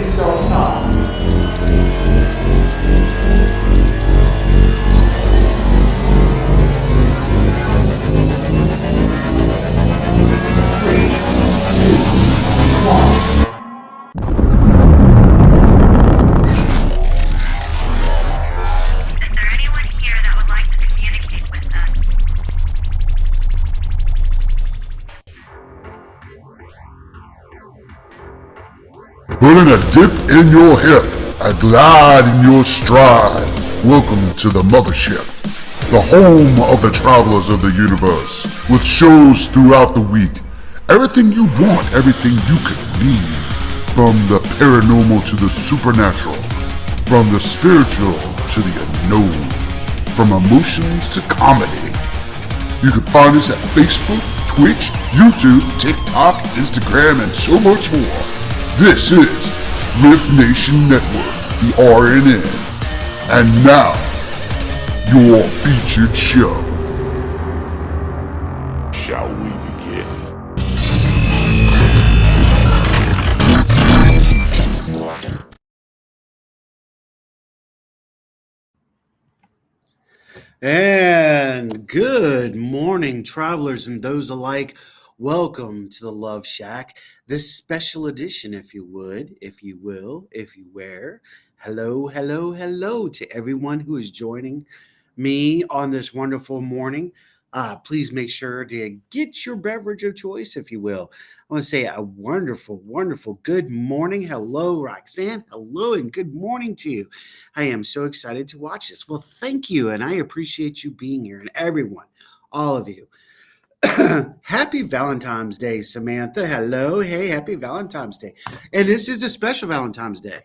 Please start now. Three, two, one. Is there anyone here that would like to communicate with us? Putting a dip in your hip, a glide in your stride. Welcome to the mothership, the home of the travelers of the universe, with shows throughout the week. Everything you want, everything you could need. From the paranormal to the supernatural, from the spiritual to the unknown, from emotions to comedy. You can find us at Facebook, Twitch, YouTube, TikTok, Instagram, and so much more. This is R.I.F.T Nation Network, the RNN. And now, your featured show. Shall we begin? And good morning, travelers and those alike. Welcome to the Love Shack, this special edition, if you would, if you will, if you were. Hello, hello, hello to everyone who is joining me on this wonderful morning. Please make sure to get your beverage of choice, if you will. I want to say a wonderful, wonderful good morning. Hello, Roxanne. Hello, and good morning to you. I am so excited to watch this. Well, thank you, and I appreciate you being here, and everyone, all of you. Happy Valentine's Day, Samantha. Hello. Hey, happy Valentine's Day. And this is a special Valentine's Day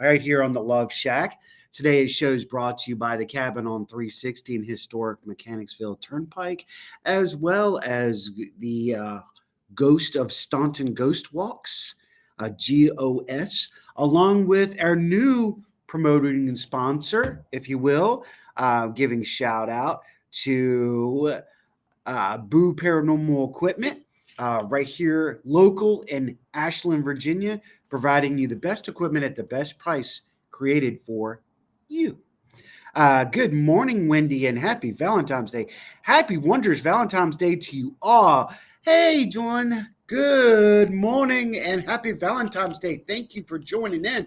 right here on the Love Shack. Today's show is brought to you by the Cabin on 360 in historic Mechanicsville Turnpike, as well as the Ghost of Staunton Ghost Walks, GOS, along with our new promoting sponsor, if you will, giving shout out to Boo Paranormal Equipment, right here, local in Ashland, Virginia, providing you the best equipment at the best price created for you. Good morning, Wendy, and happy Valentine's Day. Happy Wondrous Valentine's Day to you all. Hey, John, good morning and happy Valentine's Day. Thank you for joining in.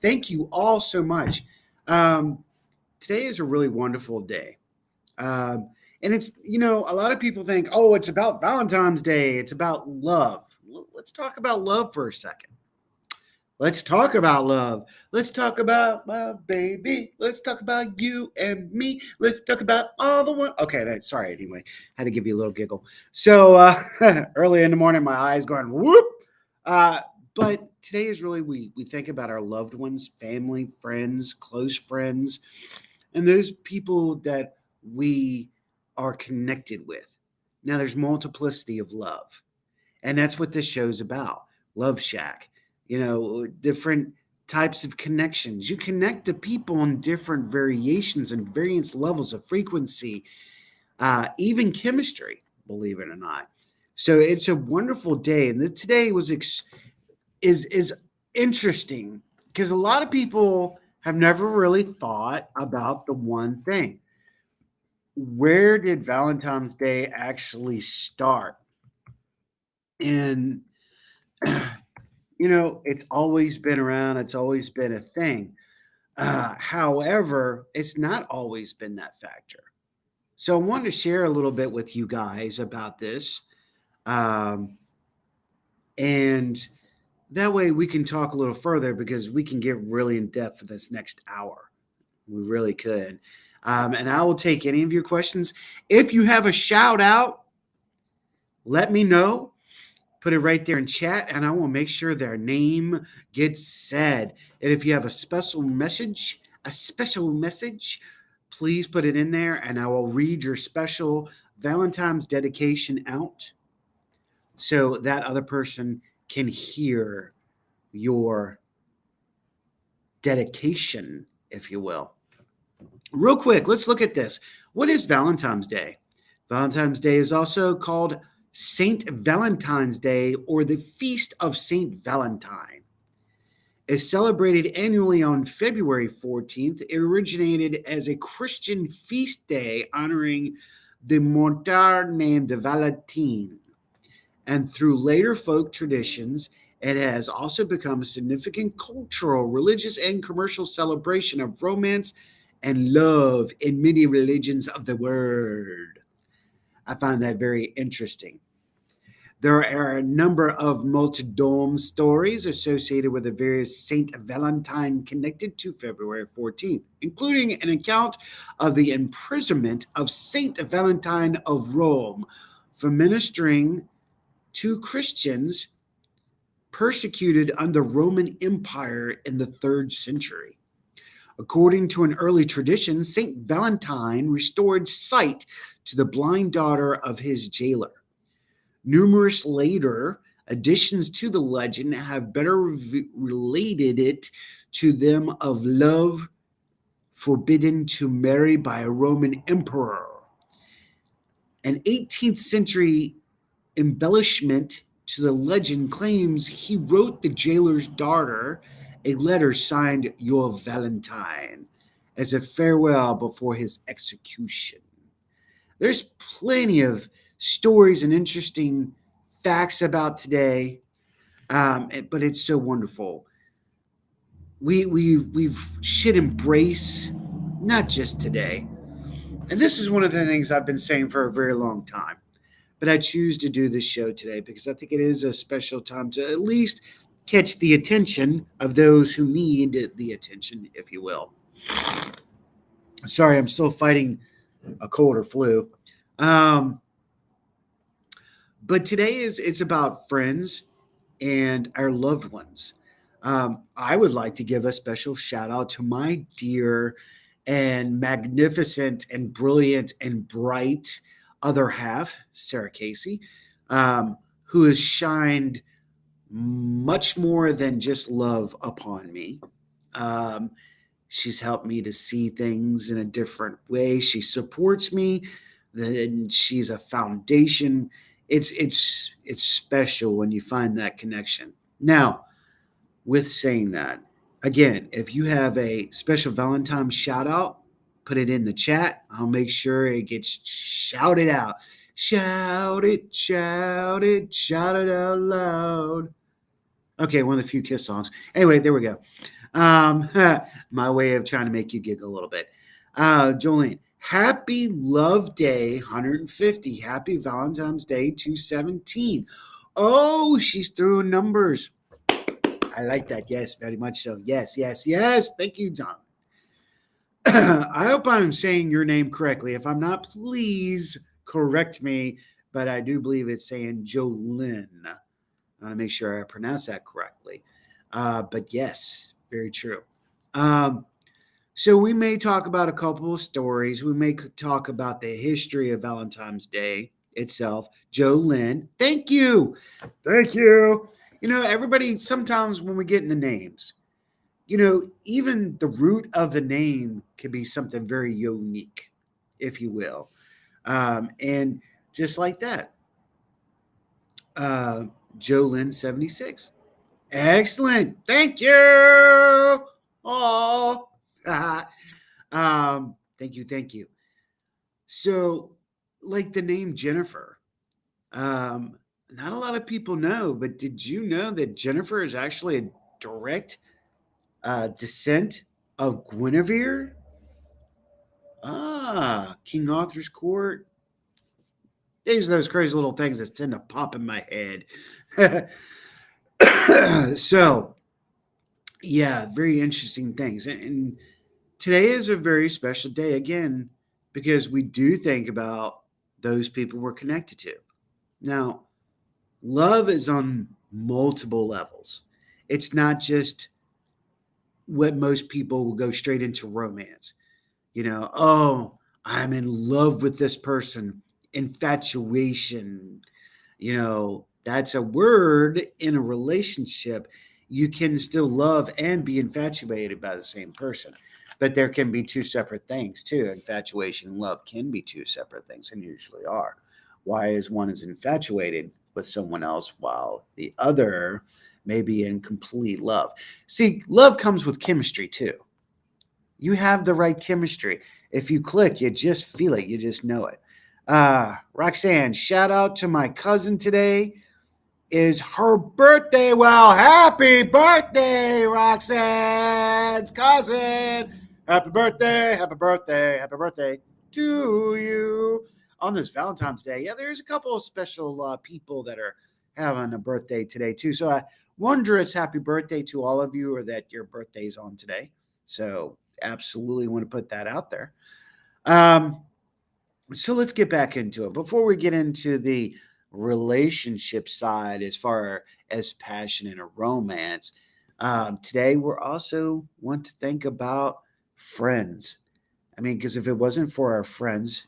Thank you all so much. Today is a really wonderful day. And it's, a lot of people think, oh, it's about Valentine's Day. It's about love. Let's talk about love for a second. Let's talk about love. Let's talk about my baby. Let's talk about you and me. Let's talk about all the one. Okay, sorry. Anyway, had to give you a little giggle. So early in the morning, my eyes going whoop. But today is really we think about our loved ones, family, friends, close friends, and those people that we are connected with. Now, there's multiplicity of love, and that's what this show's about. Love Shack. Different types of connections. You connect to people on different variations and various levels of frequency, even chemistry, believe it or not. So it's a wonderful day, and today is interesting because a lot of people have never really thought about the one thing. Where did Valentine's Day actually start? And it's always been around. It's always been a thing. However, it's not always been that factor. So I wanted to share a little bit with you guys about this. And that way we can talk a little further because we can get really in depth for this next hour. We really could. And I will take any of your questions. If you have a shout out, let me know. Put it right there in chat, and I will make sure their name gets said. And if you have a special message, please put it in there, and I will read your special Valentine's dedication out so that other person can hear your dedication, if you will. Real quick, let's look at this. What is Valentine's Day? Valentine's Day is also called Saint Valentine's Day or the Feast of Saint Valentine. is celebrated annually on February 14th. It originated as a Christian feast day honoring the martyr named Valentine. And through later folk traditions, it has also become a significant cultural, religious, and commercial celebration of romance and love in many religions of the world. I find that very interesting. There are a number of multi-dome stories associated with the various Saint Valentine connected to February 14th, including an account of the imprisonment of Saint Valentine of Rome for ministering to Christians persecuted under Roman Empire in the 3rd century. According to an early tradition, Saint Valentine restored sight to the blind daughter of his jailer. Numerous later additions to the legend have better related it to them of love forbidden to marry by a Roman emperor. An 18th century embellishment to the legend claims he wrote the jailer's daughter a letter signed Your Valentine as a farewell before his execution. There's plenty of stories and interesting facts about today, but it's so wonderful. We should embrace not just today, and this is one of the things I've been saying for a very long time. But I choose to do this show today because I think it is a special time to at least catch the attention of those who need the attention, if you will. Sorry, I'm still fighting a cold or flu. Um, but today is it's about friends and our loved ones. I would like to give a special shout out to my dear and magnificent and brilliant and bright other half, Sarah Casey, who has shined much more than just love upon me. Um, she's helped me to see things in a different way. She supports me. Then she's a foundation. It's special when you find that connection. Now, with saying that, again, if you have a special Valentine shout out, put it in the chat. I'll make sure it gets shouted out. Shout it, shout it, shout it out loud. Okay, one of the few Kiss songs. Anyway, there we go. Um, my way of trying to make you giggle a little bit. Jolene, happy Love Day 150. Happy Valentine's Day 217. Oh, she's throwing numbers. I like that. Yes, very much so. Yes, yes, yes. Thank you, John. I hope I'm saying your name correctly. If I'm not, please correct me. But I do believe it's saying Jolene. I want to make sure I pronounce that correctly. But yes, very true. Um, so we may talk about a couple of stories. We may talk about the history of Valentine's Day itself. Jolene, thank you. Thank you. You know, everybody, sometimes when we get into names, you know, even the root of the name can be something very unique, if you will. And just like that, uh, Jolene 76. Excellent. Thank you. Oh, thank you. Thank you. So, like the name Jennifer, not a lot of people know, but did you know that Jennifer is actually a direct descent of Guinevere? King Arthur's court. These are those crazy little things that tend to pop in my head. So, yeah, very interesting things. And today is a very special day again because we do think about those people we're connected to. Now, love is on multiple levels. It's not just what most people will go straight into romance. You know, oh, I'm in love with this person. Infatuation, you know, that's a word in a relationship. You can still love and be infatuated by the same person, but there can be two separate things too. Infatuation and love can be two separate things and usually are. Why is one is infatuated with someone else while the other maybe in complete love. See, love comes with chemistry too. You have the right chemistry. If you click, you just feel it, you just know it. Roxanne, shout out to my cousin today. Is her birthday. Well, happy birthday, Roxanne's cousin. Happy birthday, happy birthday, happy birthday to you on this Valentine's Day. Yeah, there's a couple of special people that are having a birthday today, too. So, wondrous happy birthday to all of you, or that your birthday's on today. So, absolutely want to put that out there. So let's get back into it. Before we get into the relationship side, as far as passion and a romance, today we're also want to think about friends. I mean, because if it wasn't for our friends,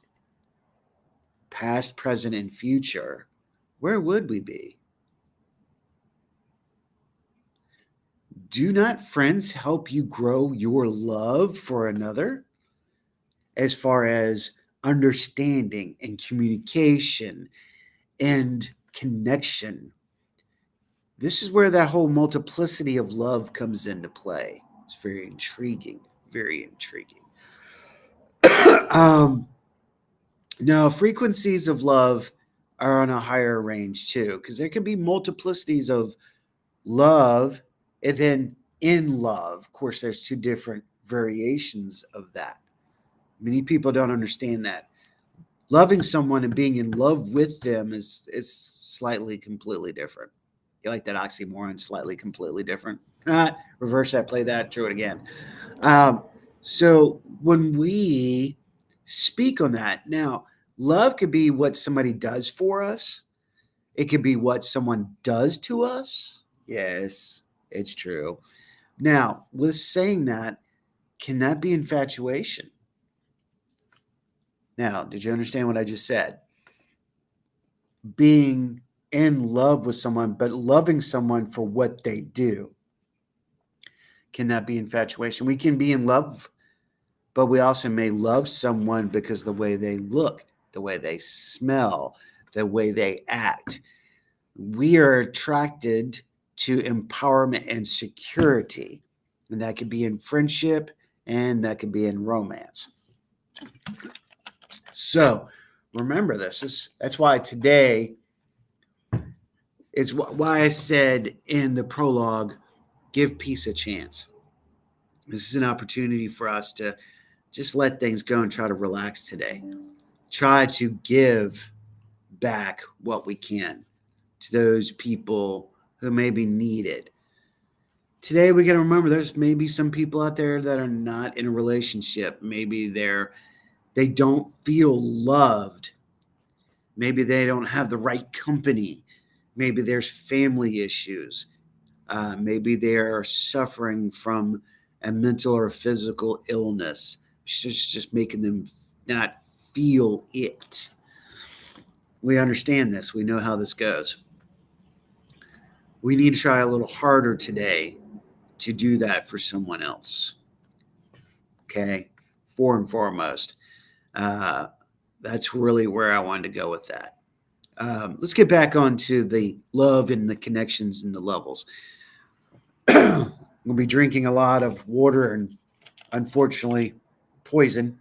past, present, and future, where would we be? Do not friends help you grow your love for another, as far as understanding and communication and connection? This is where that whole multiplicity of love comes into play. It's very intriguing, very intriguing. um, Now, frequencies of love are on a higher range too, because there can be multiplicities of love and then in love. Of course, there's two different variations of that. Many people don't understand that. Loving someone and being in love with them is slightly completely different. You like that oxymoron? Slightly completely different. Reverse that, play that, do it again. Um, so when we speak on that, now love could be what somebody does for us. It could be what someone does to us. Yes, it's true. Now, with saying that, can that be infatuation? Now, did you understand what I just said? Being in love with someone, but loving someone for what they do. Can that be infatuation? We can be in love, but we also may love someone because the way they look, the way they smell, the way they act. We are attracted to empowerment and security. And that could be in friendship and that could be in romance. So remember this. That's why today is why I said in the prologue, give peace a chance. This is an opportunity for us to just let things go and try to relax today. Try to give back what we can to those people who maybe need it. Today we got to remember there's maybe some people out there that are not in a relationship. Maybe they don't feel loved. Maybe they don't have the right company. Maybe there's family issues. Maybe they are suffering from a mental or physical illness. It's just making them not feel it. We understand this. We know how this goes. We need to try a little harder today to do that for someone else. Okay? For and foremost. That's really where I wanted to go with that. Let's get back onto the love and the connections and the levels. We'll be drinking a lot of water and, unfortunately, poison.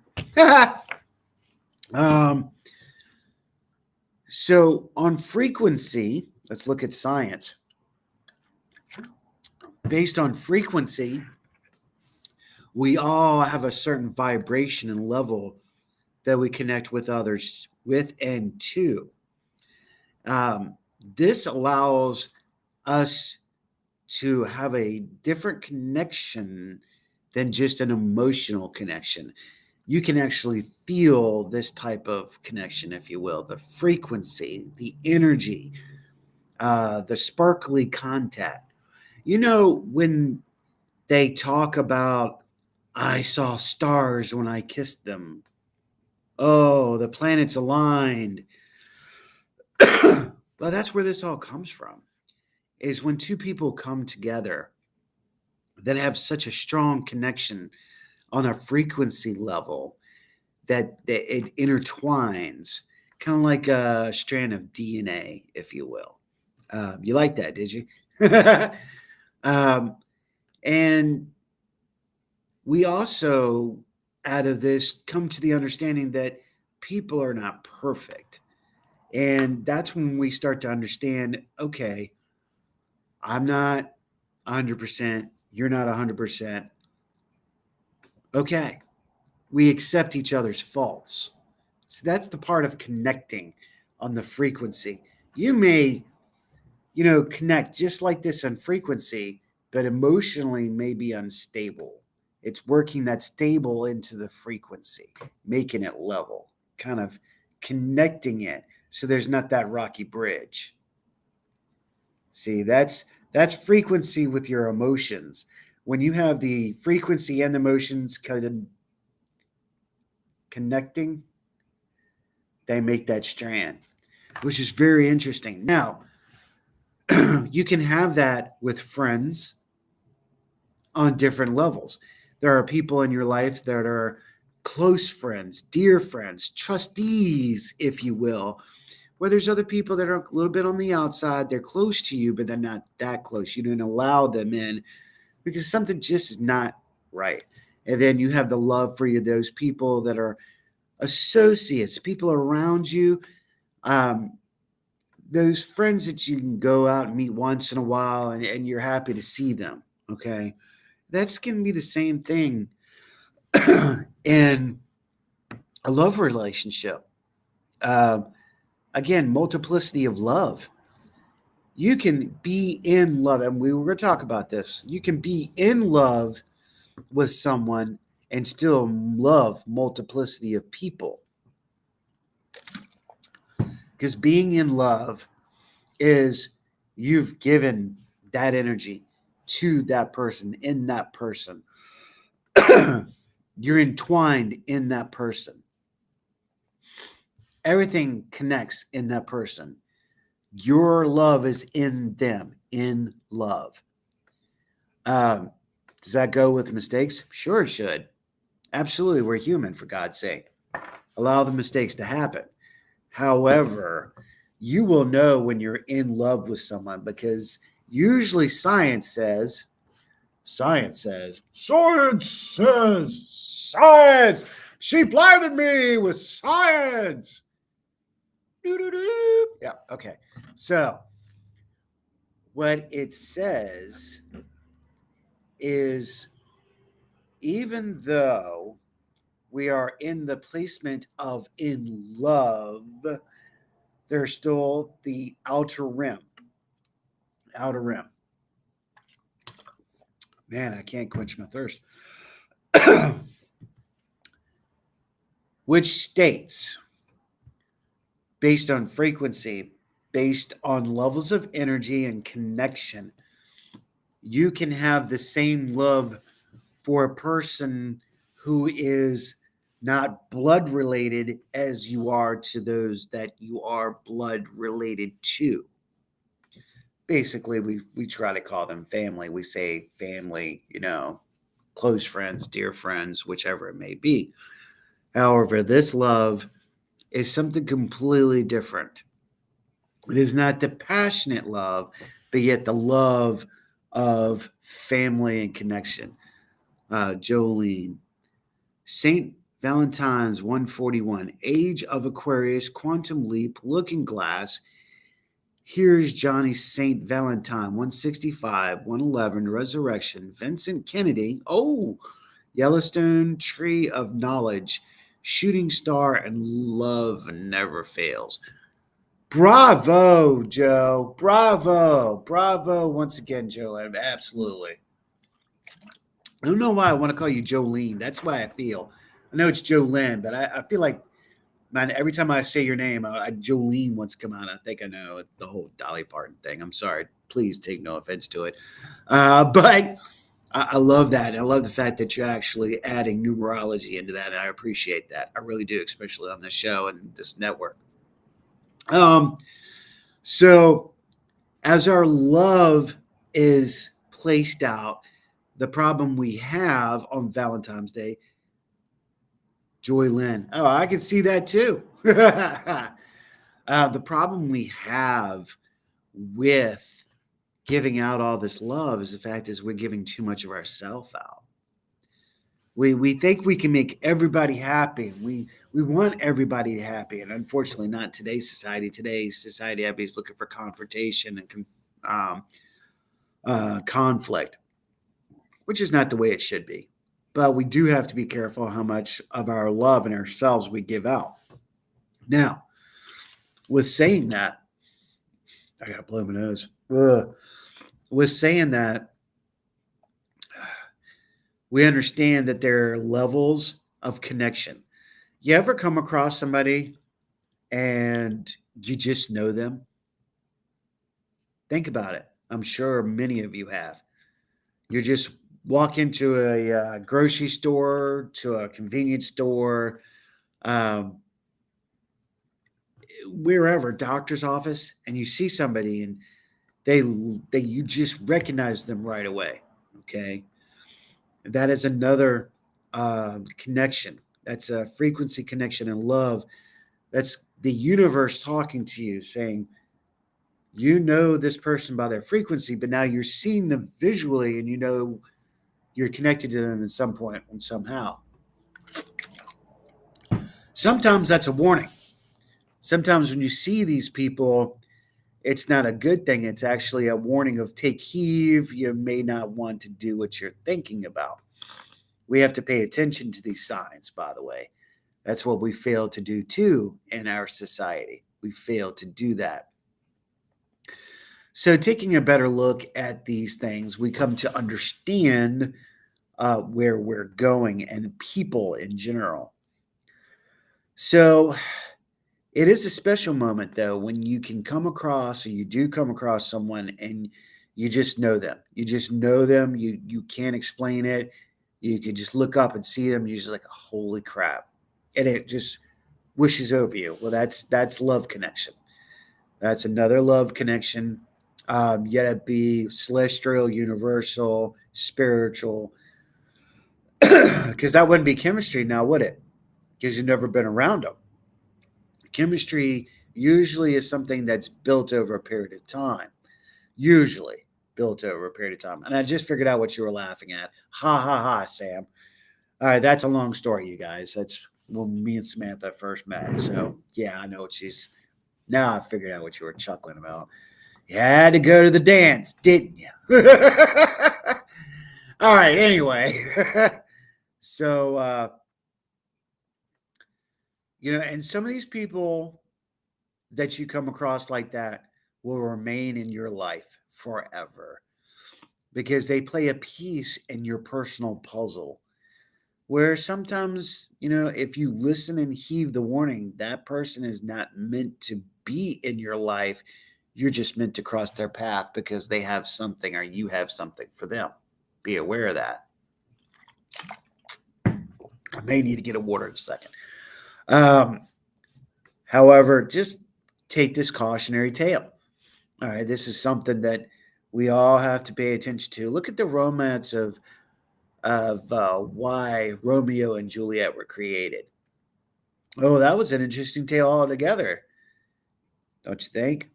So, on frequency, let's look at science. Based on frequency, we all have a certain vibration and level that we connect with others with and to. This allows us to have a different connection than just an emotional connection. You can actually feel this type of connection, if you will, the frequency, the energy, the sparkly contact. You know, when they talk about, I saw stars when I kissed them. Oh, the planets aligned. Well, that's where this all comes from, is when two people come together that have such a strong connection on a frequency level that it intertwines, kind of like a strand of DNA, if you will. You like that, did you? um, and we also, out of this, come to the understanding that people are not perfect. And that's when we start to understand, okay, I'm not 100%, you're not 100%. Okay, we accept each other's faults. So that's the part of connecting on the frequency. You may, connect just like this on frequency, but emotionally may be unstable. It's working that stable into the frequency, making it level, kind of connecting it so there's not that rocky bridge. See, that's frequency with your emotions. When you have the frequency and the emotions kind of connecting, they make that strand, which is very interesting. Now, you can have that with friends on different levels. There are people in your life that are close friends, dear friends, trustees, if you will, where there's other people that are a little bit on the outside. They're close to you, but they're not that close. You don't allow them in because something just is not right. And then you have the love for those people that are associates, people around you, um, those friends that you can go out and meet once in a while and you're happy to see them. Okay. That's going to be the same thing in a love relationship. Um, Again, multiplicity of love. You can be in love, and we were going to talk about this. You can be in love with someone and still love multiplicity of people. Because being in love is you've given that energy to that person, in that person. You're entwined in that person. Everything connects in that person. Your love is in them, in love. Um, does that go with mistakes? Sure, it should. Absolutely. We're human, for God's sake. Allow the mistakes to happen. However, you will know when you're in love with someone because usually science. She blinded me with science. Doo-doo-doo. Yeah, okay. So, what it says is even though we are in the placement of in love, there's still the outer rim. Outer rim. Man, I can't quench my thirst. Which states, based on frequency, based on levels of energy and connection, you can have the same love for a person who is not blood related as you are to those that you are blood related to. Basically, we try to call them family. We say family, close friends, dear friends, whichever it may be. However, this love is something completely different. It is not the passionate love, but yet the love of family and connection. Jolene, Saint Valentine's 141, Age of Aquarius, Quantum Leap, Looking Glass. Here's Johnny Saint Valentine 165, 111, Resurrection, Vincent Kennedy. Oh, Yellowstone, Tree of Knowledge, Shooting Star, and Love Never Fails. Bravo, Joe. Bravo. Bravo once again, Joe. Absolutely. I don't know why I want to call you Jolene. That's why I feel. I know it's Jolene, but I feel like, man, every time I say your name, Jolene wants to come out. I think I know the whole Dolly Parton thing. I'm sorry. Please take no offense to it. But I love that. I love the fact that you're actually adding numerology into that. And I appreciate that. I really do, especially on this show and this network. So as our love is placed out, the problem we have on Valentine's Day, Joy Lynn. Oh, I can see that too. The problem we have with giving out all this love is the fact is we're giving too much of ourself out. We think we can make everybody happy. We want everybody to happy, and unfortunately, not today's society. Today's society, everybody's looking for confrontation and conflict, which is not the way it should be. But we do have to be careful how much of our love and ourselves we give out. Now, with saying that, I gotta blow my nose. Ugh. With saying that, we understand that there are levels of connection. You ever come across somebody and you just know them? Think about it. I'm sure many of you have. You just walk into a grocery store, to a convenience store, um, wherever, doctor's office, and you see somebody and they you just recognize them right away. Okay, that is another connection. That's a frequency connection and love. That's the universe talking to you, saying, you know this person by their frequency, but now you're seeing them visually and you know you're connected to them at some point and somehow. Sometimes that's a warning. Sometimes when you see these people, it's not a good thing. It's actually a warning of take heed. You may not want to do what you're thinking about. We have to pay attention to these signs, by the way. That's what we fail to do too in our society. We fail to do that. So, taking a better look at these things, we come to understand where we're going and people in general. So, it is a special moment though when you can come across or you do come across someone and you just know them. You just know them. You can't explain it. You can just look up and see them. And you're just like, holy crap. And it just wishes over you. Well, that's love connection. That's another love connection. Yet it be celestial, universal, spiritual. Because that wouldn't be chemistry now, would it? Because you've never been around them. Chemistry usually is something that's built over a period of time. Usually built over a period of time. And I just figured out what you were laughing at. Ha ha ha, Sam. All right, that's a long story, you guys. That's when me and Samantha first met. So yeah, I know what she's. Now I figured out what you were chuckling about. You had to go to the dance, didn't you? All right. Anyway, so and some of these people that you come across like that will remain in your life forever because they play a piece in your personal puzzle. Where sometimes, if you listen and heed the warning, that person is not meant to be in your life. You're just meant to cross their path because they have something or you have something for them. Be aware of that. I may need to get a water in a second. However, just take this cautionary tale. All right, this is something that we all have to pay attention to. Look at the romance of why Romeo and Juliet were created. Oh, that was an interesting tale altogether, don't you think?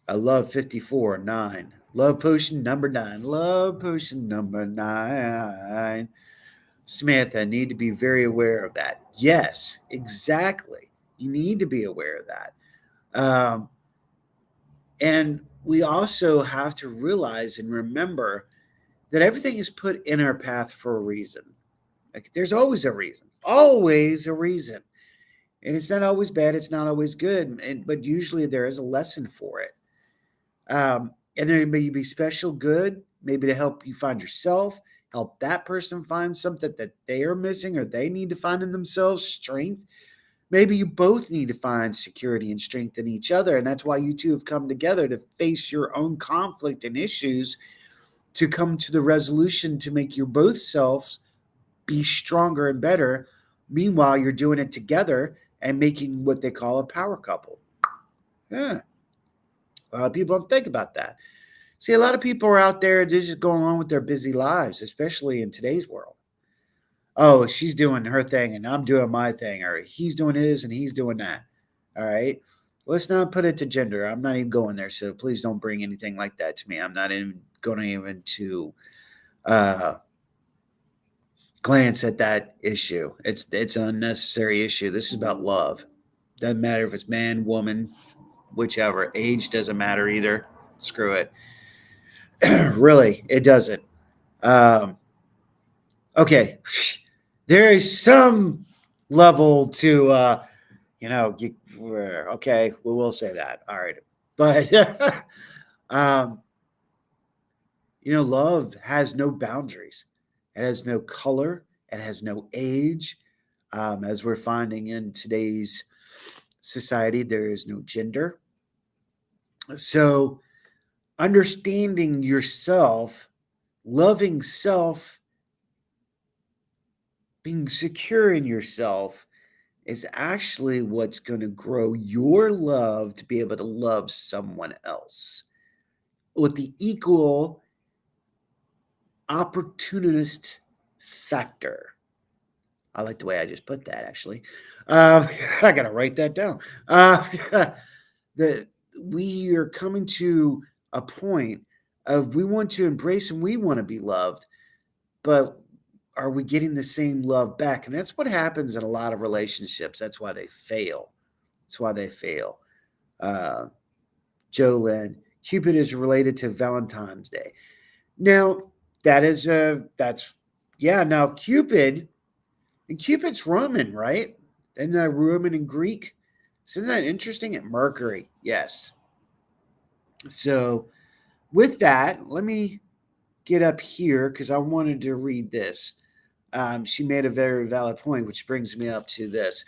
I love 54, 9. Love potion number 9. Love potion number 9. Samantha, need to be very aware of that. Yes, exactly. You need to be aware of that. And we also have to realize and remember that everything is put in our path for a reason. Like there's always a reason. And it's not always bad, it's not always good, but usually there is a lesson for it. And there may be special good, maybe to help you find yourself, help that person find something that they are missing or they need to find in themselves, strength. Maybe you both need to find security and strength in each other. And that's why you two have come together to face your own conflict and issues, to come to the resolution to make your both selves be stronger and better. Meanwhile, you're doing it together and making what they call a power couple. Yeah. A lot of people don't think about that. See, a lot of people are out there just going on with their busy lives, especially in today's world. Oh, she's doing her thing and I'm doing my thing, or he's doing his and he's doing that. All right. let's not put it to gender. I'm not even going there, so please don't bring anything like that to me. I'm not even going even to uh, glance at that issue. It's an unnecessary issue. This is about love. Doesn't matter if it's man, woman, whichever. Age doesn't matter either. Screw it. Really, it doesn't. Um, okay, there is some level to okay, we will say that. All right, but um, love has no boundaries. It has no color. It has no age. As we're finding in today's society, there is no gender. So, understanding yourself, loving self, being secure in yourself is actually what's going to grow your love to be able to love someone else with the equal opportunist factor. I like the way I just put that, actually. I got to write that down. That we are coming to a point of we want to embrace and we want to be loved, but are we getting the same love back? And that's what happens in a lot of relationships. That's why they fail. That's why they fail. Uh, Jolene, Cupid is related to Valentine's Day. Now, that's yeah. Now Cupid, and Cupid's Roman, right? Isn't that Roman and Greek? So isn't that interesting? At Mercury, yes. So with that, let me get up here because I wanted to read this. She made a very valid point, which brings me up to this.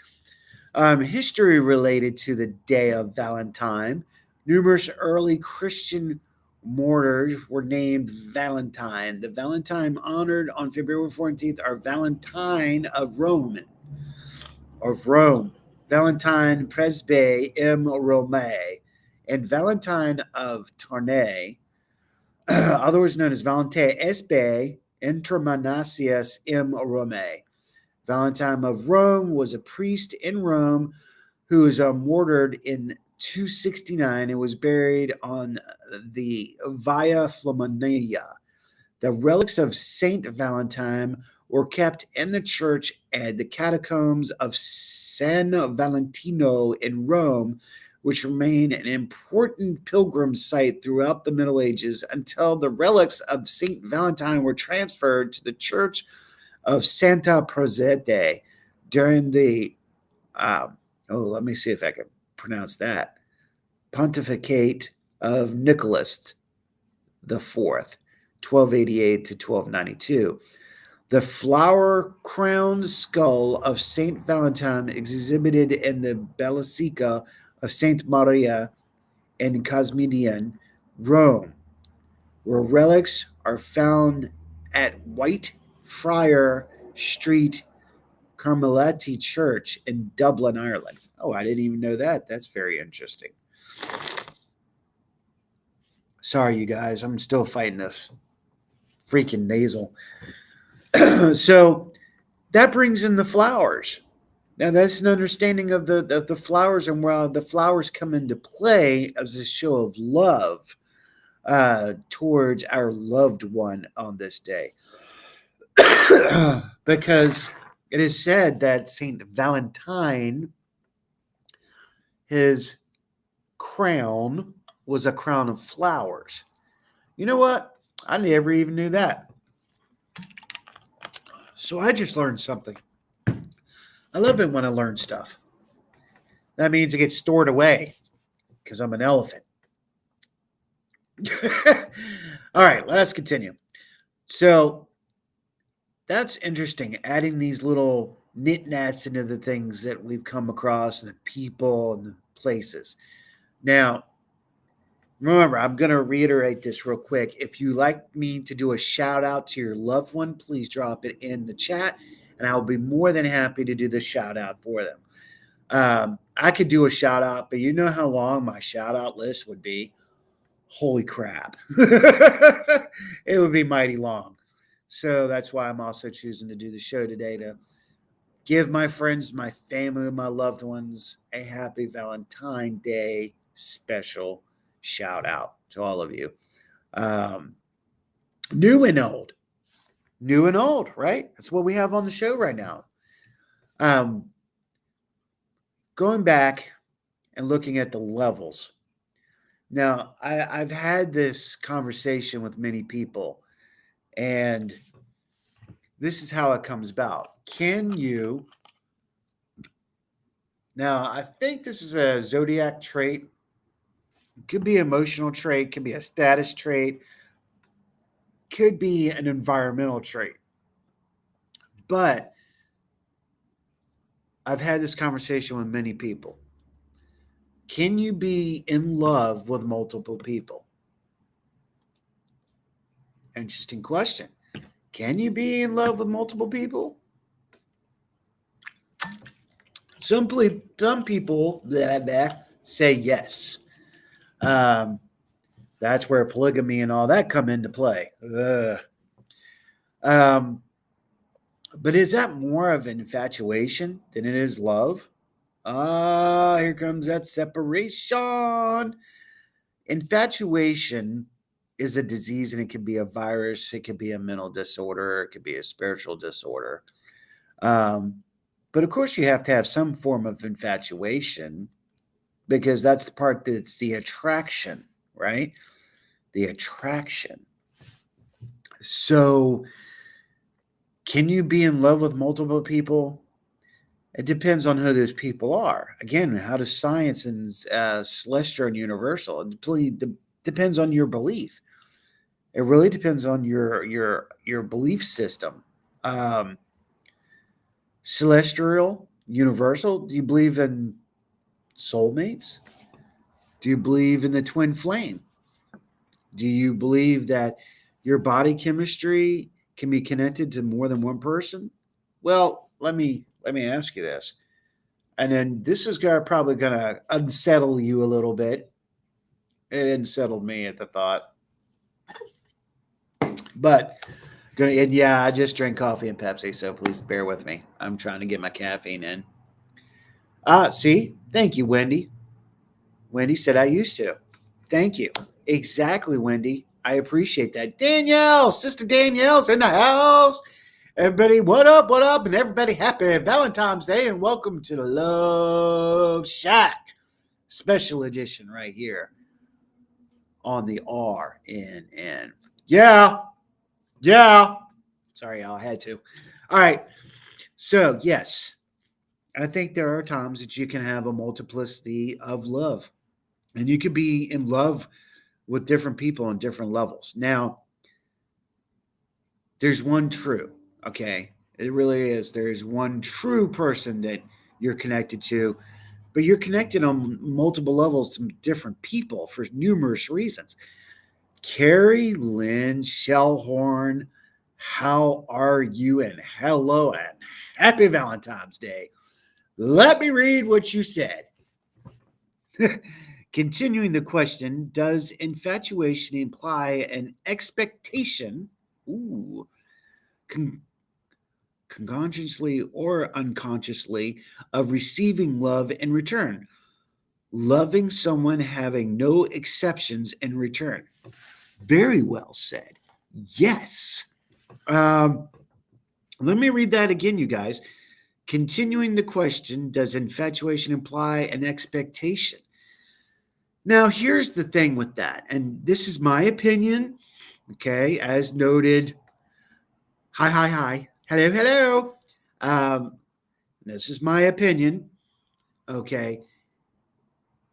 History related to the day of Valentine. Numerous early Christian martyrs were named Valentine. The Valentine honored on February 14th are Valentine of Rome, Valentine Presby M. Rome, and Valentine of Tournai, otherwise known as Valentine Esbe Intermanasius M. Rome. Valentine of Rome was a priest in Rome who was martyred in 269 and was buried on the Via Flaminia. The relics of Saint Valentine were kept in the church at the catacombs of San Valentino in Rome, which remain an important pilgrim site throughout the Middle Ages until the relics of Saint Valentine were transferred to the church of Santa Prosete during the let me see if I can pronounce that pontificate of Nicholas the Fourth, 1288 to 1292. The flower-crowned skull of Saint Valentine exhibited in the Basilica of Saint Maria in Cosmedian, Rome, where relics are found at White Friar Street Carmelite Church in Dublin, Ireland. Oh, I didn't even know that. That's very interesting. Sorry, you guys. I'm still fighting this freaking nasal. So that brings in the flowers. Now that's an understanding of the flowers and where the flowers come into play as a show of love towards our loved one on this day. Because it is said that Saint Valentine, his crown was a crown of flowers. You know what? I never even knew that. So I just learned something. I love it when I learn stuff. That means it gets stored away because I'm an elephant. All right, let us continue. So that's interesting, adding these little knit-nats into the things that we've come across and the people and the places. Now, remember, I'm going to reiterate this real quick. If you like me to do a shout out to your loved one, please drop it in the chat, and I'll be more than happy to do the shout out for them. I could do a shout out, but you know how long my shout out list would be? Holy crap. It would be mighty long. So that's why I'm also choosing to do the show today to give my friends, my family, my loved ones a happy Valentine Day special shout out to all of you. Um, New and old. New and old, right? That's what we have on the show right now. Um, Going back and looking at the levels. Now, I've had this conversation with many people, and this is how it comes about. Can you? Now, I think this is a zodiac trait. It could be an emotional trait, could be a status trait, could be an environmental trait. But I've had this conversation with many people. Can you be in love with multiple people? Interesting question. Can you be in love with multiple people? Some people say yes. That's where polygamy and all that come into play. Um, but is that more of an infatuation than it is love? Here comes that separation. Infatuation is a disease, and it can be a virus, it could be a mental disorder, it could be a spiritual disorder. But of course, you have to have some form of infatuation because that's the part that's the attraction, right? The attraction. So, can you be in love with multiple people? It depends on who those people are. Again, how does science and celestial and universal? It depends on your belief. It really depends on your belief system. Um, Celestial, universal. Do you believe in soulmates? Do you believe in the twin flame? Do you believe that your body chemistry can be connected to more than one person? Well, let me ask you this, and then this is probably going to unsettle you a little bit. It unsettled me at the thought, but and yeah, I just drank coffee and Pepsi, so please bear with me. I'm trying to get my caffeine in. See, thank you, Wendy. Wendy said I used to. Thank you. Exactly, Wendy. I appreciate that. Danielle, Sister Danielle's in the house. Everybody, what up, what up? And everybody, happy Valentine's Day and welcome to the Love Shack special edition right here on the RNN. Yeah, yeah. Sorry, I had to. All right. So, yes, I think there are times that you can have a multiplicity of love, and you could be in love with different people on different levels. Now, there's one true, okay? It really is. There's one true person that you're connected to, but you're connected on multiple levels to different people for numerous reasons. Carrie Lynn Shellhorn, how are you? And hello and happy Valentine's Day. Let me read what you said. Continuing the question, does infatuation imply an expectation, consciously or unconsciously, of receiving love in return? Loving someone having no exceptions in return. Very well said. Yes. Let me read that again, you guys. Continuing the question, does infatuation imply an expectation? Now, here's the thing with that, and this is my opinion, okay, as noted. Hi. Hello. This is my opinion, okay.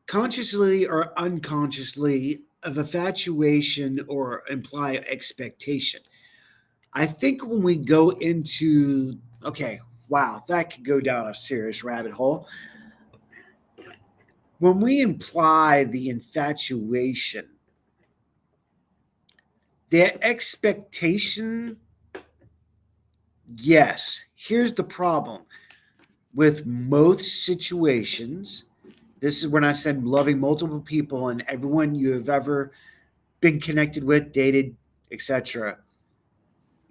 Consciously or unconsciously, of infatuation or imply expectation. I think when we go into, okay, wow, that could go down a serious rabbit hole. When we imply the infatuation, the expectation, yes. Here's the problem with most situations. This is when I said loving multiple people and everyone you have ever been connected with, dated, etc.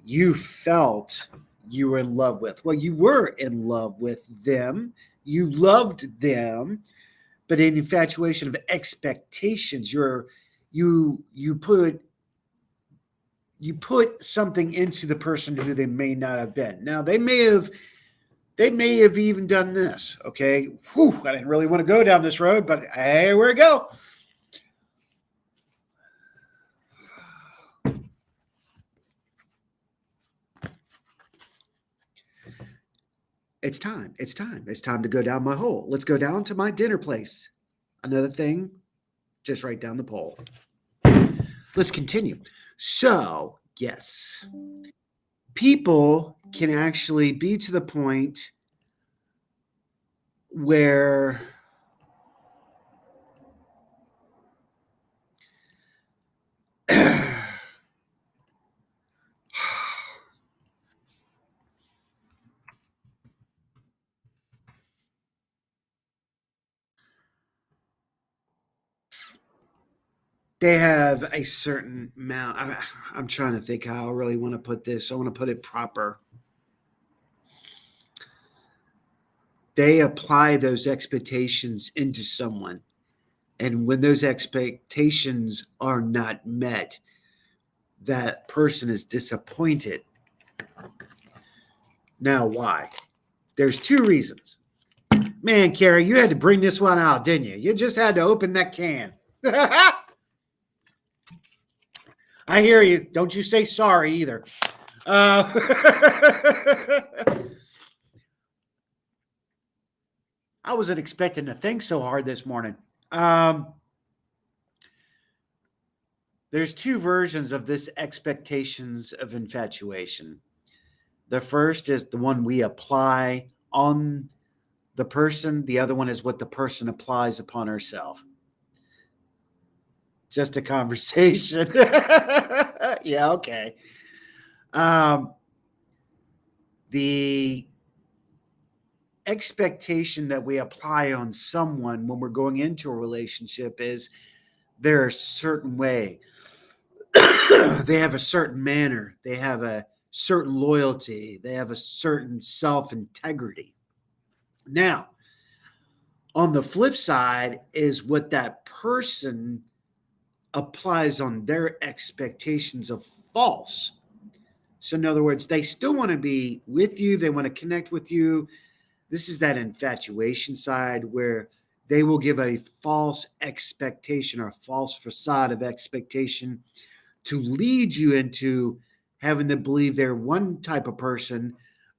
You felt you were in love with? Well, you were in love with them. You loved them, but in infatuation of expectations, you put you put something into the person who they may not have been. Now they may have even done this. Okay, whew, I didn't really want to go down this road, but hey, where we go. It's time. It's time. It's time to go down my hole. Let's go down to my dinner place. Another thing, just right down the pole. Let's continue. So, yes, people can actually be to the point where they have a certain amount. I'm trying to think how I really want to put this. I want to put it proper. They apply those expectations into someone. And when those expectations are not met, that person is disappointed. Now, why? There's two reasons. Man, Carrie, you had to bring this one out, didn't you? You just had to open that can. I hear you. Don't you say sorry either. Uh, I wasn't expecting to think so hard this morning. There's two versions of this expectations of infatuation. The first is the one we apply on the person. The other one is what the person applies upon herself. Just a conversation. Yeah, okay. Um, the expectation that we apply on someone when we're going into a relationship is they're a certain way. They have a certain manner. They have a certain loyalty. They have a certain self integrity. Now, on the flip side is what that person applies on their expectations of false. So, in other words, they still want to be with you, they want to connect with you. This is that infatuation side where they will give a false expectation or a false facade of expectation to lead you into having to believe they're one type of person,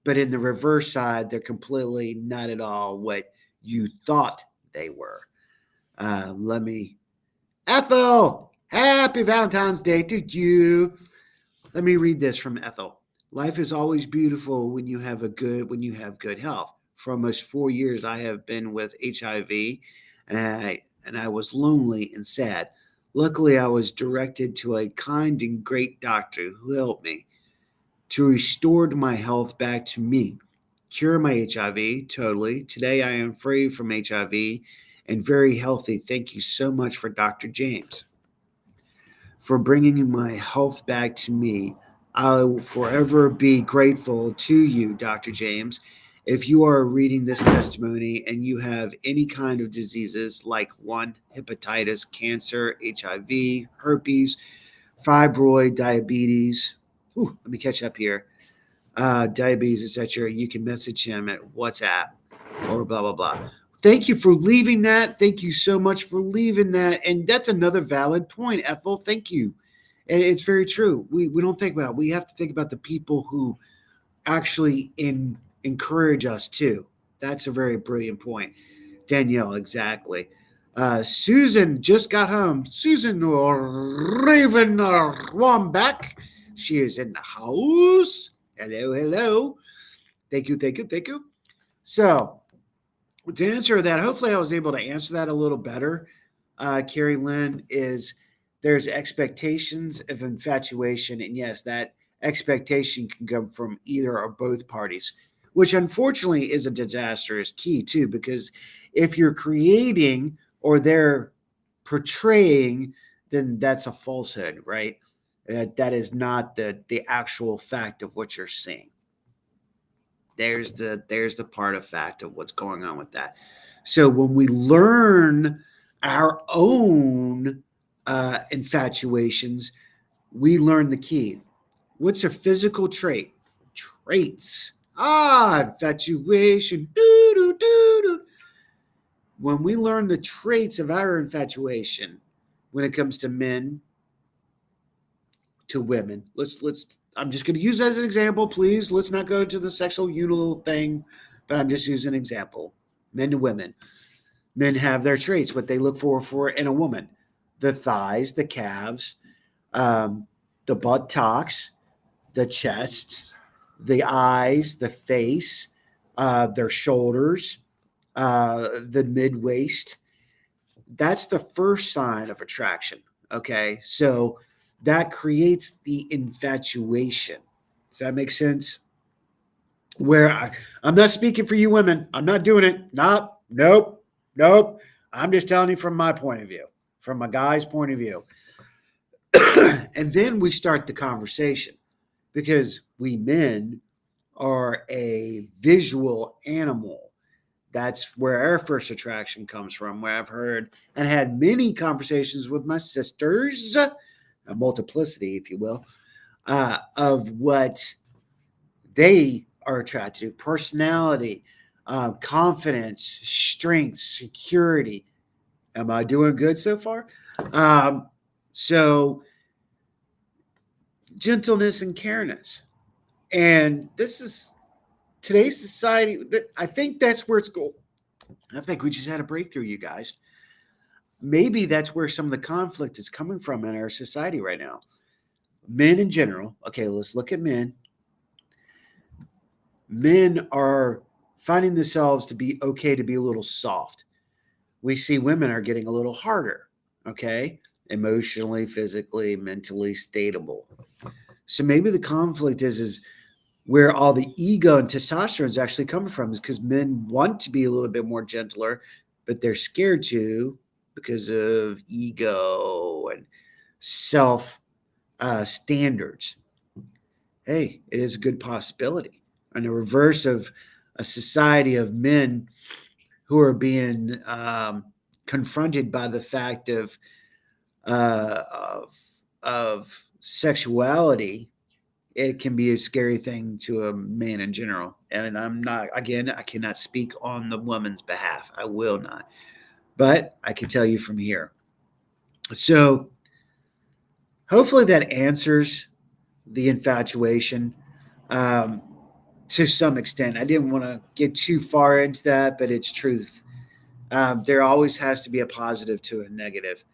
but in the reverse side, they're completely not at all what you thought they were. Let me, Ethel, happy Valentine's Day to you. Let me read this from Ethel. Life is always beautiful when you have good health. For almost 4 years, I have been with HIV, and I was lonely and sad. Luckily, I was directed to a kind and great doctor who helped me to restore my health back to me, cure my HIV totally. Today, I am free from HIV and very healthy. Thank you so much for Dr. James for bringing my health back to me. I will forever be grateful to you, Dr. James. If you are reading this testimony and you have any kind of diseases like one, hepatitis, cancer, HIV, herpes, fibroid, diabetes, let me catch up here. Diabetes, etc., you can message him at WhatsApp or blah, blah, blah. Thank you for leaving that. Thank you so much for leaving that. And that's another valid point, Ethel. Thank you. And it's very true. We don't think about it. We have to think about the people who actually encourage us too. That's a very brilliant point. Danielle, exactly. Susan just got home. Susan Raven Wambach. She is in the house. Hello, hello. Thank you, thank you, thank you. So, to answer that, hopefully I was able to answer that a little better. Carrie Lynn, is there's expectations of infatuation, and yes, that expectation can come from either or both parties, which unfortunately is a disastrous key too, because if you're creating or they're portraying, then that's a falsehood, right? That is not the actual fact of what you're seeing. There's the part of fact of what's going on with that. So when we learn our own infatuations, we learn the key. What's a physical trait? Traits. Infatuation. Doo, doo, doo, doo. When we learn the traits of our infatuation, when it comes to men to women, let's. I'm just going to use as an example, please. Let's not go to the sexual unit thing, but I'm just using an example. Men to women. Men have their traits, what they look for in a woman: the thighs, the calves, the buttocks, the chest, the eyes, the face, their shoulders, the mid waist. That's the first sign of attraction. Okay. So that creates the infatuation. Does that make sense? I'm not speaking for you women. I'm not doing it. Nope. I'm just telling you from my point of view, from a guy's point of view. And then we start the conversation because we men are a visual animal. That's where our first attraction comes from, where I've heard and had many conversations with my sisters, a multiplicity, if you will, of what they are attracted to: personality, confidence, strength, security. Am I doing good so far? So, gentleness and careness. And this is today's society. I think that's where it's going. I think we just had a breakthrough, you guys. Maybe that's where some of the conflict is coming from in our society right now. Men in general. Okay, let's look at men. Men are finding themselves to be okay to be a little soft. We see women are getting a little harder, okay? Emotionally, physically, mentally stateable. So maybe the conflict is where all the ego and testosterone is actually coming from, is because men want to be a little bit more gentler, but they're scared to because of ego and self standards. Hey, it is a good possibility. And the reverse of a society of men who are being confronted by the fact uh, of of sexuality, it can be a scary thing to a man in general. And I'm not, again, I cannot speak on the woman's behalf. I will not. But I can tell you from here. So hopefully that answers the infatuation um, to some extent. I didn't want to get too far into that, but it's truth. There always has to be a positive to a negative.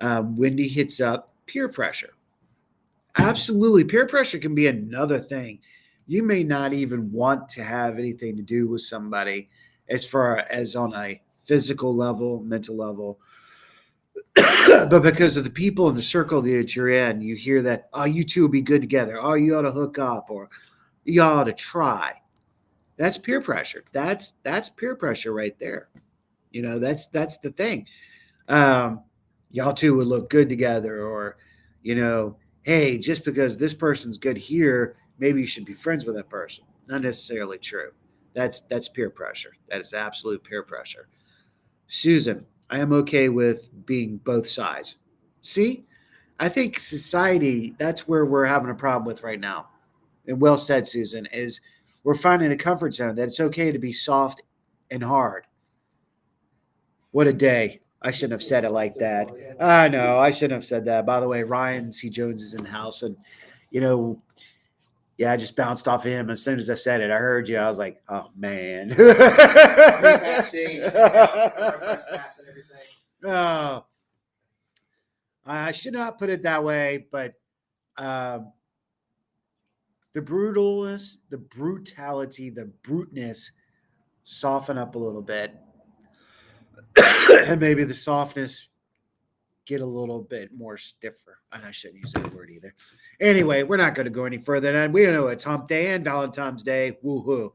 Wendy hits up peer pressure. Absolutely. Peer pressure can be another thing. You may not even want to have anything to do with somebody as far as on a physical level, mental level, but because of the people in the circle that you're in, you hear that, oh, you two will be good together. Oh, you ought to hook up, or you ought to try. That's peer pressure. That's peer pressure right there. That's the thing. Um, y'all two would look good together, or hey, just because this person's good here, maybe you should be friends with that person. Not necessarily true. That's peer pressure. That is absolute peer pressure. Susan, I am okay with being both sides. See, I think society, that's where we're having a problem with right now. And well said, Susan, is we're finding a comfort zone that it's okay to be soft and hard. What a day. I shouldn't have said it like that. I know, I shouldn't have said that. By the way, Ryan C. Jones is in the house, and you know, yeah, I just bounced off of him as soon as I said it. I heard you. I was like, oh man. Oh, I should not put it that way, but um, the brutalness, the brutality, the bruteness soften up a little bit. And maybe the softness get a little bit more stiffer. And I shouldn't use that word either. Anyway, we're not going to go any further than we know it's Hump Day and Valentine's Day. Woohoo.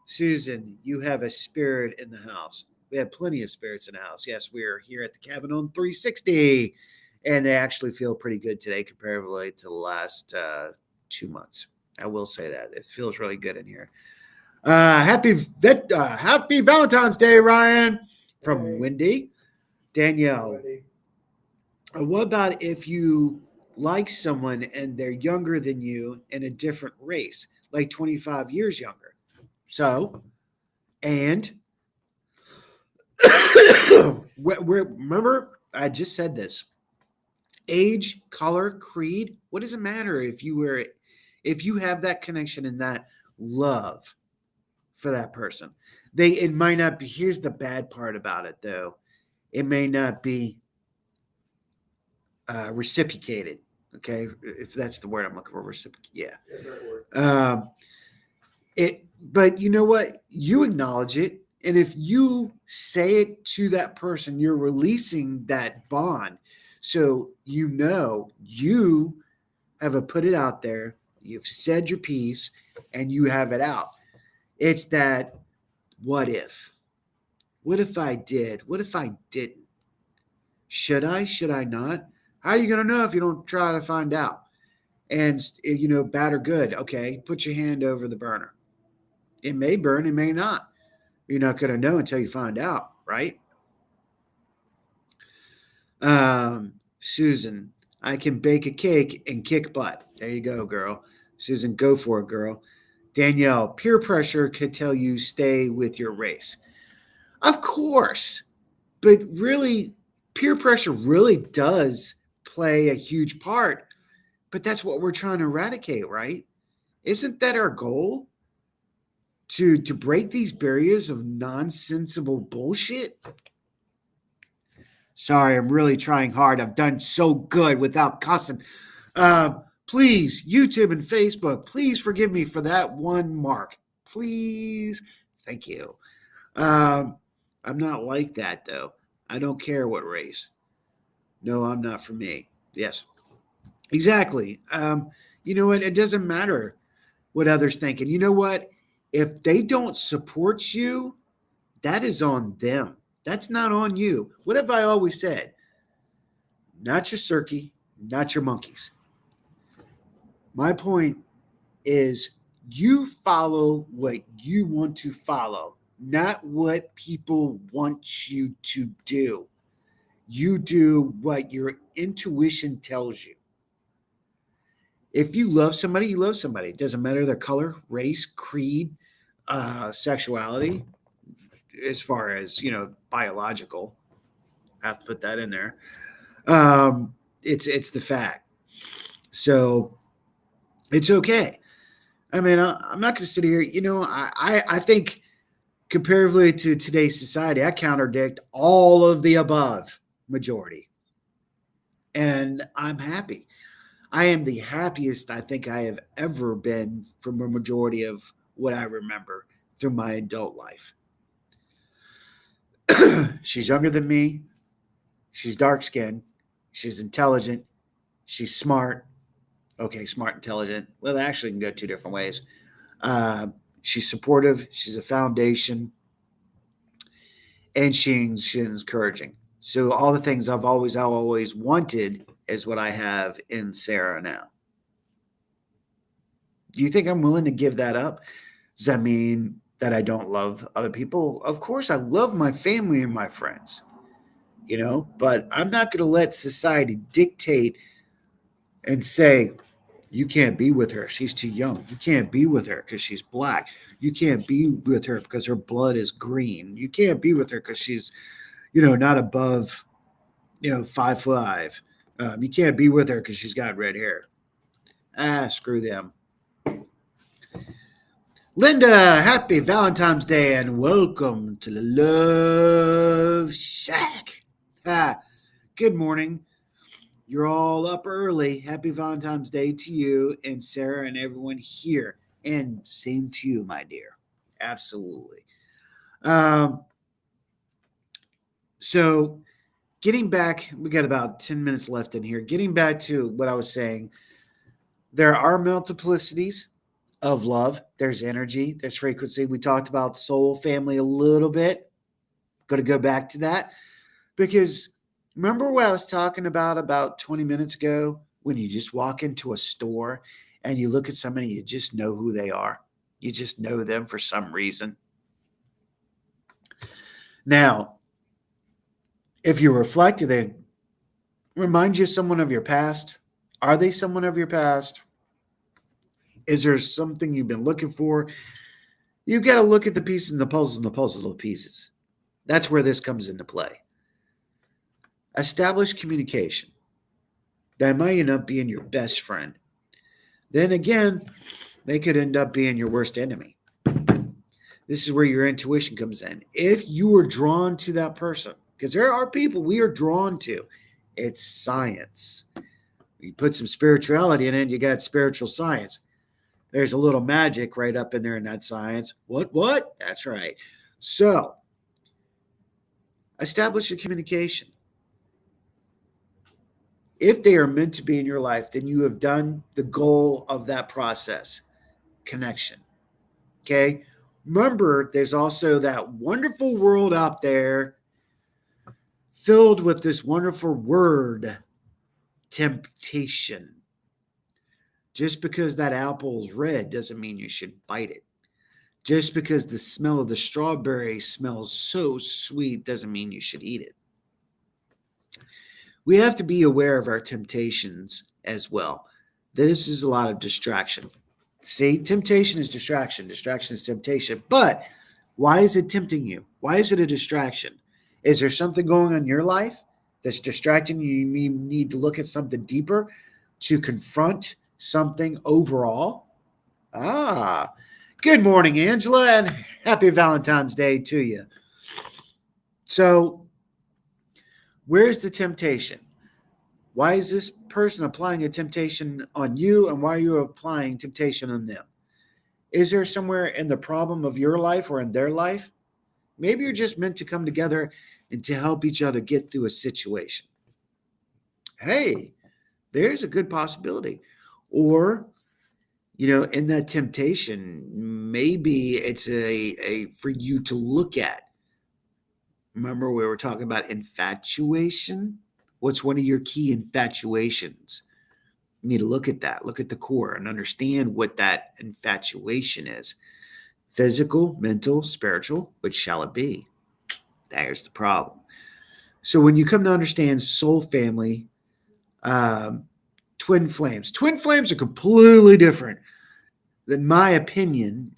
Susan, you have a spirit in the house. We have plenty of spirits in the house. Yes, we're here at the cabin on 360, and they actually feel pretty good today comparatively to the last 2 months. I will say that. It feels really good in here. Happy Valentine's Day, Ryan, from Wendy. Danielle, what about if you like someone and they're younger than you in a different race, like 25 years younger? So, and remember, I just said this: age, color, creed. What does it matter if you have that connection and that love for that person? It might not be. Here's the bad part about it, though. It may not be reciprocated. Okay, if that's the word I'm looking for, reciprocate. Yeah. Um, but you know what? You acknowledge it, and if you say it to that person, you're releasing that bond. So you have put it out there. You've said your piece, and you have it out. It's that what if? What if I did? What if I didn't? Should I? Should I not? How are you going to know if you don't try to find out? And, bad or good. Okay, put your hand over the burner. It may burn, it may not. You're not going to know until you find out, right? Susan, I can bake a cake and kick butt. There you go, girl. Susan, go for it, girl. Danielle, peer pressure could tell you stay with your race. Of course. But really, peer pressure really does play a huge part. But that's what we're trying to eradicate, right? Isn't that our goal? To break these barriers of nonsensical bullshit? Sorry, I'm really trying hard. I've done so good without cussing. Please, YouTube and Facebook, please forgive me for that one mark. Please. Thank you. I'm not like that, though. I don't care what race. No, I'm not for me. Yes, exactly. You know what? It doesn't matter what others think. And you know what? If they don't support you, that is on them. That's not on you. What have I always said? Not your cirky, not your monkeys. My point is you follow what you want to follow, not what people want you to do. You do what your intuition tells you. If you love somebody, you love somebody. It doesn't matter their color, race, creed, sexuality, as far as, biological. I have to put that in there. It's the fact. So it's okay. I mean, I'm not going to sit here. I think comparatively to today's society, I contradict all of the above majority, and I'm happy. I am the happiest I think I have ever been from a majority of what I remember through my adult life. She's younger than me. She's dark skinned. She's intelligent. She's smart. Okay, smart, intelligent. Well, they actually can go two different ways. Uh, she's supportive. She's a foundation, and she's encouraging. So all the things I always wanted is what I have in Sarah now. Do you think I'm willing to give that up? Does that mean that I don't love other people? Of course, I love my family and my friends, but I'm not going to let society dictate and say, you can't be with her. She's too young. You can't be with her because she's black. You can't be with her because her blood is green. You can't be with her because she's, not above, 5'5". You can't be with her because she's got red hair. Screw them. Linda, happy Valentine's Day and welcome to the Love Shack. Good morning. You're all up early. Happy Valentine's Day to you and Sarah and everyone here. And same to you, my dear. Absolutely. So getting back, we got about 10 minutes left in here. Getting back to what I was saying, there are multiplicities of love. There's energy, there's frequency. We talked about soul family a little bit. Going to go back to that because remember what I was talking about 20 minutes ago when you just walk into a store and you look at somebody, you just know who they are. You just know them for some reason. Now, if you reflect, they remind you of someone of your past. Are they someone of your past? Is there something you've been looking for? You've got to look at the pieces and the puzzles and the puzzle pieces. That's where this comes into play. Establish communication. That might end up being your best friend. Then again, they could end up being your worst enemy. This is where your intuition comes in. If you are drawn to that person, because there are people we are drawn to, it's science. You put some spirituality in it, you got spiritual science. There's a little magic right up in there in that science. What? That's right. So, establish a communication. If they are meant to be in your life, then you have done the goal of that process, connection. Okay? Remember, there's also that wonderful world out there filled with this wonderful word, temptation. Just because that apple is red doesn't mean you should bite it. Just because the smell of the strawberry smells so sweet doesn't mean you should eat it. We have to be aware of our temptations as well. This is a lot of distraction. See, temptation is distraction. Distraction is temptation. But why is it tempting you? Why is it a distraction? Is there something going on in your life that's distracting you? You need to look at something deeper to confront something overall. Good morning, Angela, and happy Valentine's Day to you. So, where's the temptation? Why is this person applying a temptation on you, and why are you applying temptation on them? Is there somewhere in the problem of your life or in their life? Maybe you're just meant to come together and to help each other get through a situation. Hey, there's a good possibility. Or, in that temptation, maybe it's a for you to look at. Remember, we were talking about infatuation? What's one of your key infatuations? You need to look at that, look at the core, and understand what that infatuation is. Physical, mental, spiritual, which shall it be? There's the problem. So when you come to understand soul family, twin flames are completely different, in my opinion,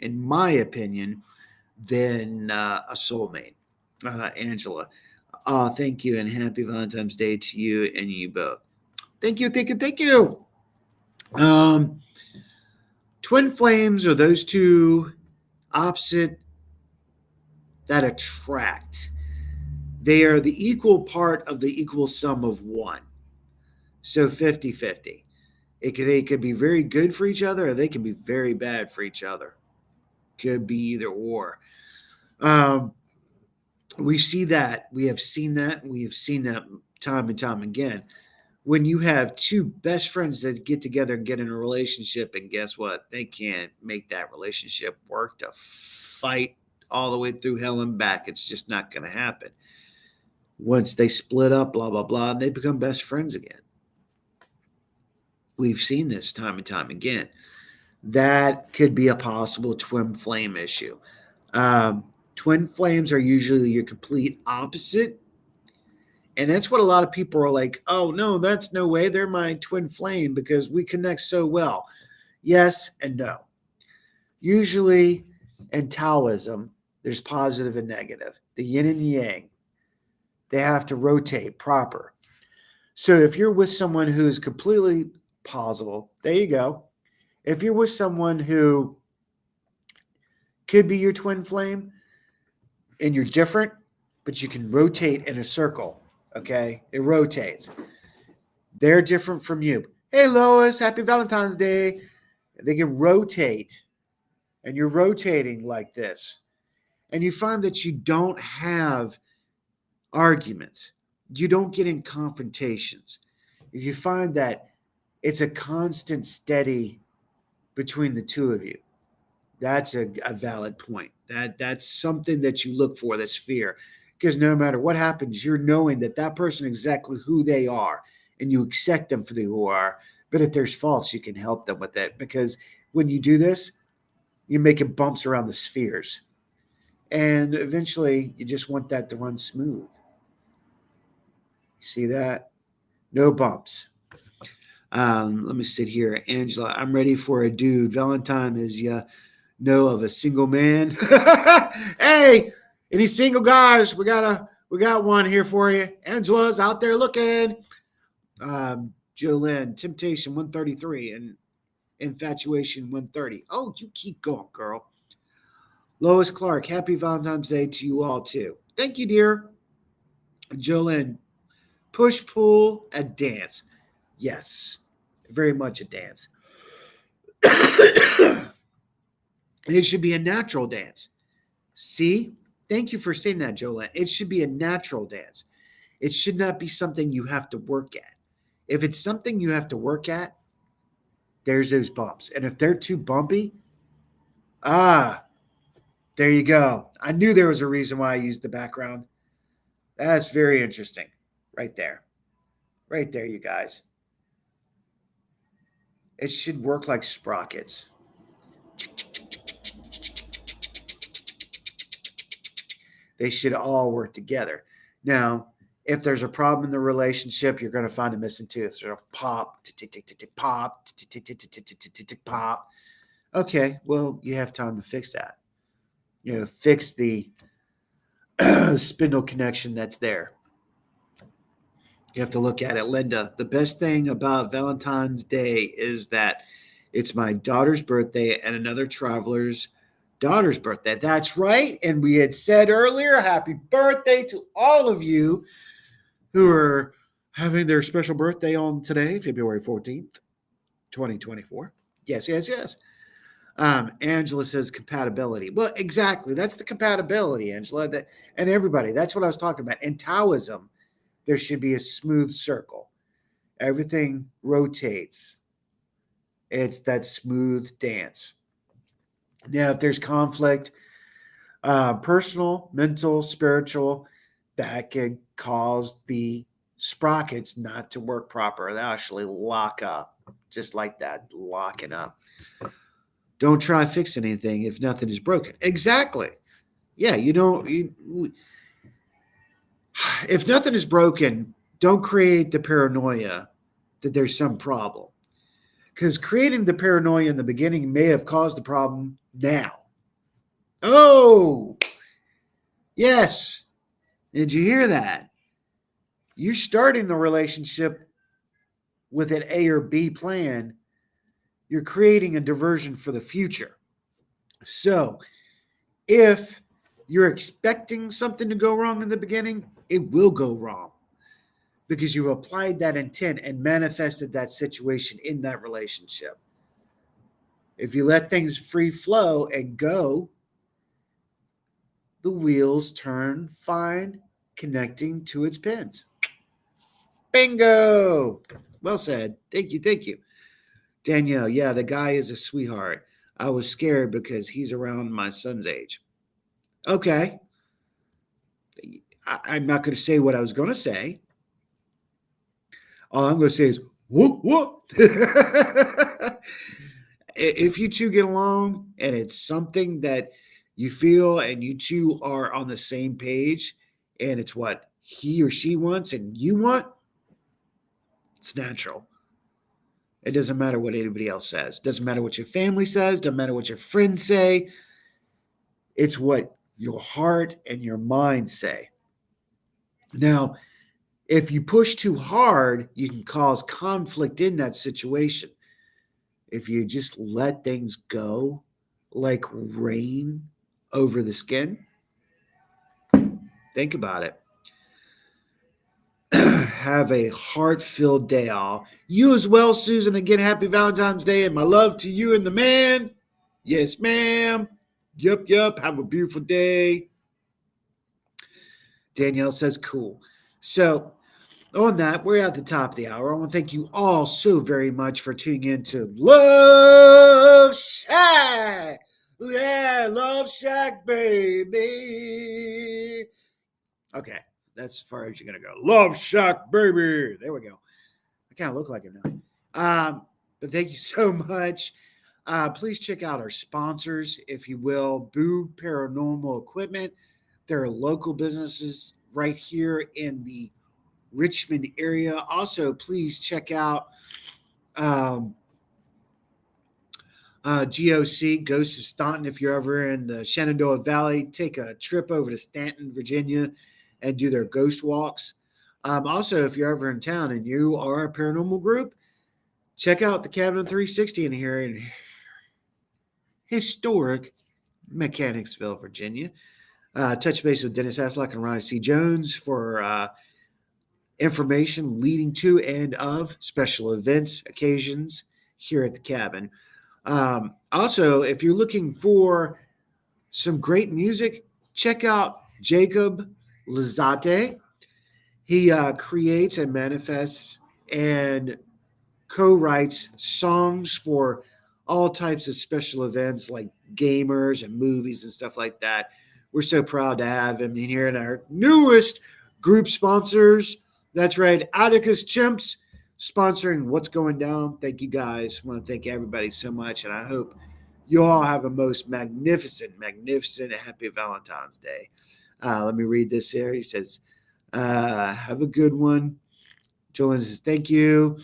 than a soulmate. Angela, thank you, and happy Valentine's Day to you and you both. Thank you. Twin flames are those two opposite that attract. They are the equal part of the equal sum of one. So 50-50. They could be very good for each other, or they can be very bad for each other. Could be either or. We see that. We have seen that. We have seen that time and time again. When you have two best friends that get together and get in a relationship, and guess what? They can't make that relationship work to fight all the way through hell and back. It's just not going to happen. Once they split up, blah, blah, blah, and they become best friends again. We've seen this time and time again. That could be a possible twin flame issue. Twin flames are usually your complete opposite. And that's what a lot of people are like, oh, no, that's no way. They're my twin flame because we connect so well. Yes and no. Usually in Taoism, there's positive and negative. The yin and yang, they have to rotate proper. So if you're with someone who's completely positive, there you go. If you're with someone who could be your twin flame and you're different, but you can rotate in a circle, okay? It rotates. They're different from you. Hey, Lois, happy Valentine's Day. They can rotate, and you're rotating like this. And you find that you don't have arguments. You don't get in confrontations. You find that it's a constant steady between the two of you. That's a valid point. That's something that you look for, this fear. Because no matter what happens, you're knowing that person exactly who they are, and you accept them for who they are But if there's faults, you can help them with it, because when you do this, you're making bumps around the spheres. And eventually, you just want that to run smooth. See that? No bumps. Let me sit here. Angela, I'm ready for a dude. Valentine is know of a single man. Hey, any single guys? We got one here for you. Angela's out there looking. Jolene, Temptation 133 and Infatuation 130. Oh, you keep going, girl. Lois Clark, happy Valentine's Day to you all too. Thank you, dear. Jolene, push pull a dance. Yes, very much a dance. It should be a natural dance. See? Thank you for saying that, Jolene. It should be a natural dance. It should not be something you have to work at. If it's something you have to work at, there's those bumps. And if they're too bumpy, there you go. I knew there was a reason why I used the background. That's very interesting. Right there. Right there, you guys. It should work like sprockets. They should all work together. Now, if there's a problem in the relationship, you're going to find a missing tooth. There's a pop, pop, pop. Okay, well, you have time to fix that. Fix the spindle connection that's there. You have to look at it. Linda, the best thing about Valentine's Day is that it's my daughter's birthday and another traveler's daughter's birthday. That's right. And we had said earlier, happy birthday to all of you who are having their special birthday on today, February 14th, 2024. Yes, yes, yes. Angela says compatibility. Well, exactly. That's the compatibility, Angela. And everybody, that's what I was talking about. In Taoism, there should be a smooth circle. Everything rotates. It's that smooth dance. Now, if there's conflict, personal, mental, spiritual, that can cause the sprockets not to work proper. They actually lock up, just like that, locking up. Don't try fixing anything if nothing is broken. Exactly. Yeah, if nothing is broken, don't create the paranoia that there's some problem. Because creating the paranoia in the beginning may have caused the problem now. Oh, yes. Did you hear that? You're starting the relationship with an A or B plan. You're creating a diversion for the future. So if you're expecting something to go wrong in the beginning, it will go wrong because you've applied that intent and manifested that situation in that relationship. If you let things free flow and go, the wheels turn fine, connecting to its pins. Bingo! Well said. Thank you. Thank you. Danielle, yeah, the guy is a sweetheart. I was scared because he's around my son's age. Okay. I'm not going to say what I was going to say. All I'm going to say is, whoop, whoop. If you two get along and it's something that you feel and you two are on the same page and it's what he or she wants and you want, it's natural. It doesn't matter what anybody else says. It doesn't matter what your family says. It doesn't matter what your friends say. It's what your heart and your mind say. Now, if you push too hard, you can cause conflict in that situation. If you just let things go like rain over the skin, think about it. Have a heart-filled day, all. You as well, Susan. Again, happy Valentine's Day, and my love to you and the man. Yes, ma'am. Yup. Have a beautiful day. Danielle says, cool. So, on that, we're at the top of the hour. I want to thank you all so very much for tuning in to Love Shack. Yeah, Love Shack, baby. Okay, that's as far as you're going to go. Love Shack, baby. There we go. I kind of look like him now. But thank you so much. Please check out our sponsors, if you will. Boo Paranormal Equipment. There are local businesses right here in the Richmond area. Also, please check out um, GOC, Ghost of Staunton. If you're ever in the Shenandoah Valley, take a trip over to Stanton, Virginia, and do their ghost walks. Also, if you're ever in town and you are a paranormal group, check out the Cabin 360 in here in historic Mechanicsville, Virginia. Touch base with Dennis Haslock and Ronnie C. Jones for information leading to and of special events, occasions here at the cabin. Also, if you're looking for some great music, check out Jacob Lazate. He creates and manifests and co-writes songs for all types of special events like gamers and movies and stuff like that. We're so proud to have him in here in our newest group sponsors. That's right, Atticus Chimps sponsoring What's Going Down. Thank you guys. I want to thank everybody so much, and I hope you all have a most magnificent, magnificent happy Valentine's Day. Let me read this here. He says, have a good one. Jolene says, thank you.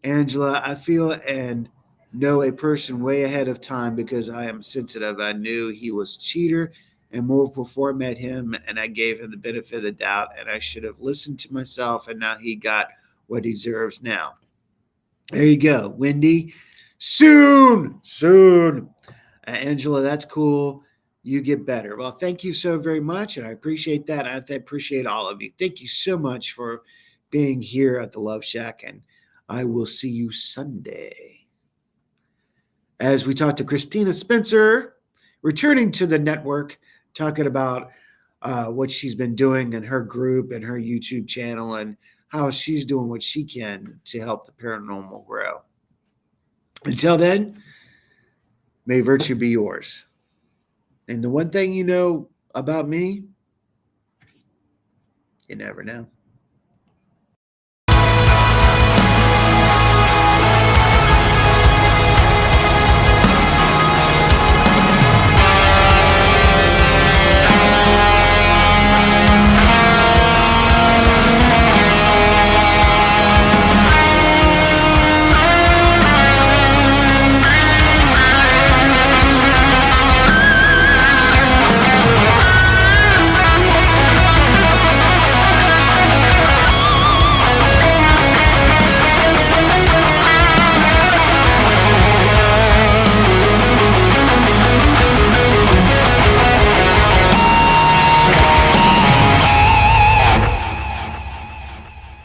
Angela, I feel and know a person way ahead of time because I am sensitive. I knew he was cheater and more before I met him, and I gave him the benefit of the doubt, and I should have listened to myself, and now he got what he deserves now. There you go, Wendy. Soon, soon. Angela, that's cool. You get better. Well, thank you so very much, and I appreciate that. I appreciate all of you. Thank you so much for being here at the Love Shack, and I will see you Sunday. As we talk to Christina Spencer, returning to the network, talking about what she's been doing in her group and her YouTube channel and how she's doing what she can to help the paranormal grow. Until then, may virtue be yours. And the one thing you know about me, you never know.